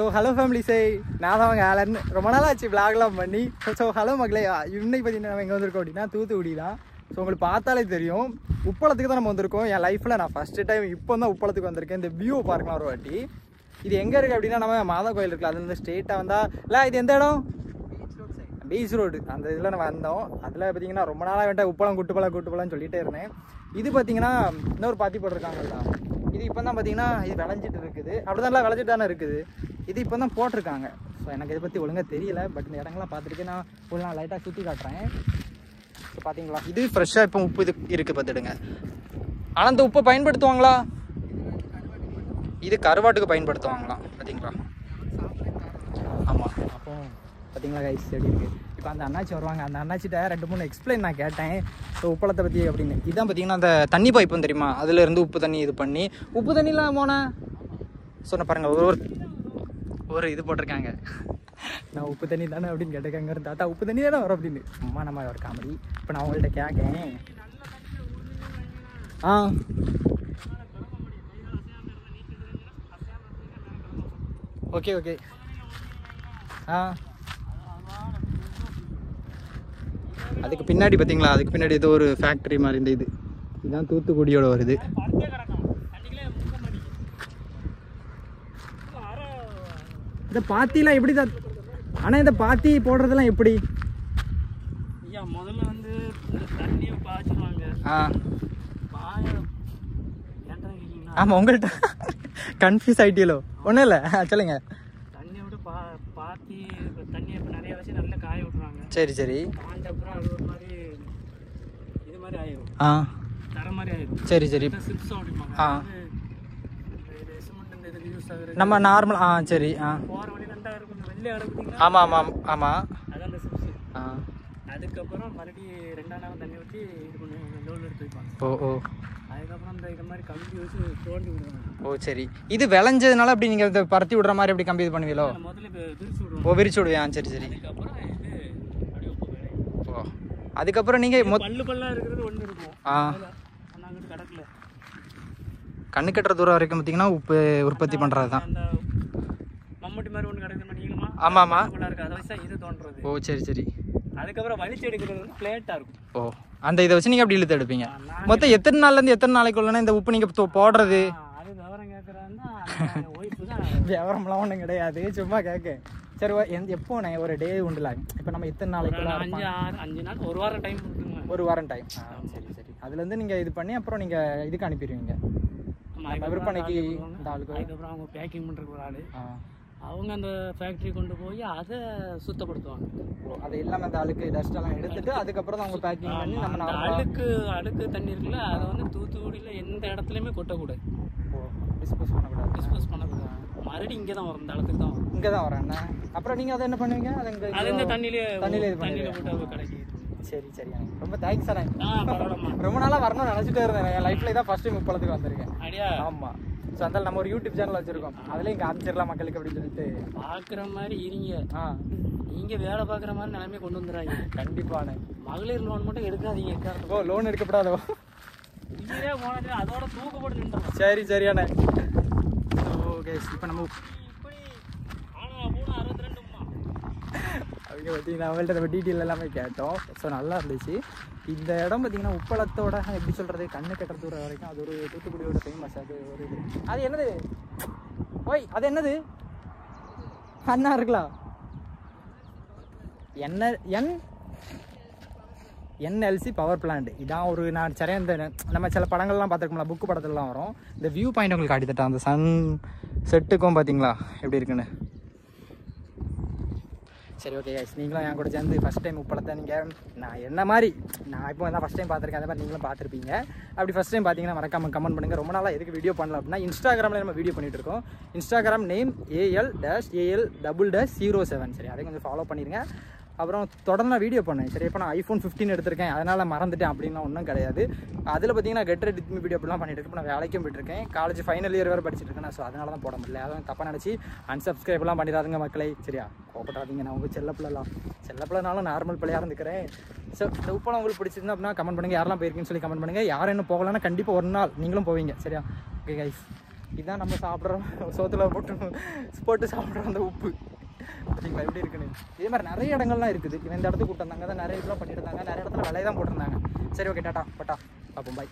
So hello family நான் தான் Alan. ரொம்ப நாள் ஆச்சு விளாக்லாம் பண்ணி. ஸோ ஹலோ மக்களே, இன்னைக்கு பார்த்தீங்கன்னா நம்ம எங்கே வந்திருக்கோம் அப்படின்னா தூத்துக்குடி தான். ஸோ உங்களுக்கு பார்த்தாலே தெரியும், உப்பளத்துக்கு தான் நம்ம வந்திருக்கோம். என் லைஃப்பில் நான் ஃபஸ்ட்டு டைம் இப்போ தான் உப்பளத்துக்கு வந்திருக்கேன். இந்த வியூ பார்க்கலாம் ஒரு வாட்டி. இது எங்கே இருக்குது அப்படின்னா நம்ம மாதா கோயில் இருக்குல்ல, அதுலேருந்து ஸ்ட்ரெயிட்டாக வந்தால் இல்லை இது எந்த இடம்? Beach road. அந்த இதில் நம்ம வந்தோம். அதில் பார்த்தீங்கன்னா ரொம்ப நாளாக வேண்டாம் உப்பளம் கூட்டுப்பலான்னு சொல்லிகிட்டே இருந்தேன். இது பார்த்தீங்கன்னா இன்னொரு பாத்தி போட்டிருக்காங்கல்ல, இது இப்போ தான் பார்த்தீங்கன்னா இது விளைஞ்சிட்டு இருக்குது. அப்படிதான் விளைஞ்சிட்டு தானே இருக்குது. இது இப்போ தான் போட்டிருக்காங்க. ஸோ எனக்கு இதை பற்றி ஒழுங்காக தெரியல. பட் இந்த இடங்கள்லாம் பார்த்துட்டு நான் ஒரு நாள் லைட்டாக சுற்றி காட்டுறேன். ஸோ பார்த்தீங்களா, இது ஃப்ரெஷ்ஷாக இப்போ உப்பு இது இருக்குது பார்த்துடுங்க. ஆனால் இந்த உப்பை பயன்படுத்துவாங்களா? இது கருவாட்டுக்கு பயன்படுத்துவாங்களாம். பார்த்தீங்களா? ஆமாம். அப்போ பார்த்தீங்களா கைஸ் எப்படி இருக்குது. இப்போ அந்த அண்ணாச்சி வருவாங்க. அந்த அண்ணாச்சிட்ட 2-3 எக்ஸ்பிளைன் நான் கேட்டேன். ஸோ உப்பளத்தை பற்றி அப்படின்னு. இதுதான் பார்த்தீங்கன்னா அந்த தண்ணி பைப்புன்னு தெரியுமா, அதுலேருந்து உப்பு தண்ணி இது பண்ணி உப்பு தண்ணிலாம் போனேன் சொன்ன பாருங்கள். ஒரு இது போட்டிருக்காங்க. நான் உப்பு தண்ணி தானே அப்படின்னு கேட்டிருக்காங்க. தாத்தா உப்பு தண்ணி தானே வரும் அப்படின்னு. சும்மா நம்ம ஒரு காமெடி. இப்போ நான் உங்கள்கிட்ட கேட்கேன். ஓகே அதுக்கு பின்னாடி பார்த்தீங்களா, அதுக்கு பின்னாடி ஏதோ ஒரு ஃபேக்ட்ரி மாதிரி. இந்த இதுதான் தூத்துக்குடியோட வருது. இந்த பாத்திலாம் எப்படி தான்? ஆனால் இந்த பாத்தி போடுறதெல்லாம் எப்படி? முதல்ல வந்து தண்ணியை பாய்ச்சிடுவாங்க. ஆமாம், உங்கள்கிட்ட கன்ஃபியூஸ் ஆகிட்டீங்களோ? ஒன்றும் இல்லை, சொல்லுங்க. தண்ணியை விட்டு பாத்தி தண்ணியை இப்போ நிறைய வச்சு நல்லா காய விட்டுருவாங்க. சரி காய்ஞ்ச அப்புறம் அது ஒரு மாதிரி இது மாதிரி ஆயிடும். தர மாதிரி ஆயிடும். சரி சிப்ஸ் அப்படிம்பாங்க. சிமெண்ட் இதுக்கு யூஸ் ஆகுது நம்ம நார்மல். சரி. போகிற வழி ரெண்டாக இருக்கும். வெள்ளையாக இருக்கும். ஆமாம் அதான் அந்த சிப்ஸ். அதுக்கப்புறம் மறுபடியும் 2ஆம் நாள் தண்ணி ஊற்றி இது பண்ணி லோல் எடுத்து வைப்பாங்க. அதுக்கப்புறம் இந்த மாதிரி கம்பி வச்சு தோண்டி விடுவாங்க. சரி. இது விளைஞ்சதுனால அப்படி நீங்கள் இதை பருத்தி விடுற மாதிரி எப்படி கம்பி இது பண்ணுவீங்களோ? முதல்ல விரிச்சு விடுவோம். விரிச்சு விடுவேன். சரி. அதுக்கப்புறம் இது அப்படியே உப்பு வேலை. அதுக்கப்புறம் நீங்கள் பல்லாக இருக்கிறது ஒன்று இருக்கும். நாங்கள் கடற்கல கண்ணு கட்டுற தூரம் வரைக்கும் பார்த்தீங்கன்னா உப்பு உற்பத்தி பண்ணுறது தான். அந்த மம்முட்டி மாதிரி ஒன்று கிடக்குது நீளமா. ஆமாம் இருக்கு. அதை வச்சு தான் இது தோன்றது. சரி. அதுக்கப்புறம் வலிச்சு எடுக்கிறது வந்து பிளேட்டாக இருக்கும். அந்த இதை வச்சு நீங்கள் அப்படி இழுத்து எடுப்பீங்க. மொத்தம் எத்தனை நாள்லேருந்து எத்தனை நாளைக்குள்ளனா இந்த உப்பு நீங்கள் போடுறது? அது விவரம் கேட்குறாங்கன்னா ஒய்ஃபு தான். விவரம்லாம் ஒன்றும் கிடையாது, சும்மா கேட்க. சரி, எப்போண்ணே ஒரு டே உண்டுல? இப்போ நம்ம எத்தனை நாளைக்குள்ள? 5 நாள், ஒரு வாரம் டைம் கொடுத்துருங்க. ஒரு வாரம் டைம். சரி. அதுலேருந்து நீங்கள் இது பண்ணி அப்புறம் நீங்கள் இதுக்கு அனுப்பிடுவீங்க விற்பனைக்கு. இந்த ஆளுக்கு அதுக்கப்புறம் அவங்க பேக்கிங் பண்ணுறதுக்கு ஒரு ஆள், அவங்க அந்த ஃபேக்ட்ரி கொண்டு போய் அதை சுத்தப்படுத்துவாங்க. அது எல்லாமே அந்த அழுக்கு டஸ்ட் எல்லாம் எடுத்துட்டு அதுக்கப்புறம் தான் அவங்க பேக்கிங் பண்ணி நம்ம அழுக்கு தண்ணி இருக்குல்ல, அதை வந்து தூத்துக்குடியில் எந்த இடத்துலையுமே கொட்டக்கூடாது. டிஸ்போஸ் பண்ணக்கூடாது. மறுபடியும் இங்கே தான் வரும். இந்த இடத்துக்கு தான் வரும். இங்கே தான் வரேன். அப்புறம் நீங்கள் அதை என்ன பண்ணுவீங்க? அது இந்த தண்ணியிலே போட்டு கிடைக்கும். சரி. ரொம்ப தேங்க்ஸ் அண்ணே. பரவாயில்லம்மா. ரொம்ப நாளாக வரணும்னு நினச்சிட்டே இருந்தேன். என் லைஃப்ல தான் ஃபர்ஸ்ட் டைம் உப்பளத்துக்கு வந்திருக்கேன். ஐடியா. ஆமாம். ஸோ அதனால நம்ம ஒரு யூடியூப் சேனல் வச்சிருக்கோம். அதுலேயும் காமிச்சிடலாம் மக்களுக்கு அப்படின்னு சொல்லிட்டு. பார்க்குற மாதிரி இருங்க. நீங்கள் வேலை பார்க்குற மாதிரி நிலைமை கொண்டு வந்துடுறாங்க. கண்டிப்பாண்ணே. மகளிர் லோன் மட்டும் எடுக்காதீங்க. லோன் எடுக்கப்படாதோ? இதே போனது அதோட தூக்கப்பட்டு நின்றுடும். சரி அண்ணே. ஓகே, இப்போ நம்ம இப்படி 62 அவங்க பார்த்தீங்கன்னா அவங்கள்ட்ட நம்ம டீட்டெயில் எல்லாமே கேட்டோம். ஸோ நல்லா இருந்துச்சு. இந்த இடம் பார்த்தீங்கன்னா உப்பளத்தோட எப்படி சொல்கிறது, கண்ணு கட்டுற தூரம் வரைக்கும் அது ஒரு தூத்துக்குடியோட ஃபேமஸ். அது ஒரு இது. அது என்னது? அது என்னது? அண்ணா இருக்கலாம். NLC power plant. இதான் ஒரு நான் சரியாக இந்த நம்ம சில படங்கள்லாம் பார்த்துருக்கோம்ல, புக்கு படத்துலலாம் வரும். இந்த வியூ பாயிண்ட் உங்களுக்கு காட்டித்தட்டேன். அந்த சன் செட்டுக்கும் பார்த்தீங்களா எப்படி இருக்குன்னு. சரி, ஓகே கைஸ், நீங்களும் என் கூட சேர்ந்து ஃபஸ்ட் டைம் உப்பளத்தை நான் என்ன மாதிரி நான் இப்போ தான் ஃபஸ்ட் டைம் பார்த்துருக்கேன். அதே மாதிரி நீங்களும் பார்த்துருப்பீங்க. அப்படி ஃபஸ்ட் டைம் பார்த்தீங்கன்னா மறக்காம கமெண்ட் பண்ணுங்கள். ரொம்ப நாளாக எதுக்கு வீடியோ பண்ணல அப்படின்னா, இன்ஸ்டாகிராமில் நம்ம வீடியோ பண்ணிகிட்டு இருக்கோம். Instagram name AL-AL-07. சரி, அதை கொஞ்சம் ஃபாலோ பண்ணிடுங்க. அப்புறம் தொடர்ந்து நான் வீடியோ பண்ணேன். சரி, இப்போ நான் iPhone 15 எடுத்திருக்கேன், அதனால் மறந்துட்டேன் அப்படின்லாம் ஒன்றும் கிடையாது. அதில் பார்த்தீங்கன்னா get ready with me video அப்படிலாம் பண்ணிட்டு இருக்கேன். நான் வேலைக்கும் போயிட்டுருக்கேன். காலேஜ் ஃபைனல் இயர் வேறு படிச்சுட்டு இருக்கேன். ஸோ அதனால தான் போட முடியல. அதான் தப்பாக நினச்சி அன்சப்ஸ்கிரைப்லாம் பண்ணிடாதுங்க மக்களை. சரியா, கோபப்படாதீங்க. நான் உங்கள் செல்லப்பிள்ளைனாலும் நார்மல் பிள்ளையாக இருந்துக்கிறேன். ஸோ இந்த உப்பளம் உங்களுக்கு பிடிச்சிருந்தா அப்படின்னா கமெண்ட் பண்ணுங்கள். யாரெல்லாம் போயிருக்குன்னு சொல்லி கமெண்ட் பண்ணுங்கள். யாரும் இன்னும் போகலன்னா கண்டிப்பாக ஒரு நாள் நீங்களும் போவீங்க. சரியா, ஓகே கைஸ். இதுதான் நம்ம சாப்பிட்றோம் சோத்துல போட்டு சாப்பிட்றோம் அந்த உப்பு. பார்த்தீங்களா எப்படி இருக்குன்னு. இதே மாதிரி நிறைய இடங்கள்லாம் இருக்குது. இந்த இடத்துக்கு கூப்பிட்டு வந்தாங்க தான் நிறைய இதெல்லாம் பண்ணிட்டு இருந்தாங்க. நிறைய இடத்துல விலையை தான் போட்டிருந்தாங்க. சரி ஓகே டாட்டா பட்டா பார்ப்போம் பாய்.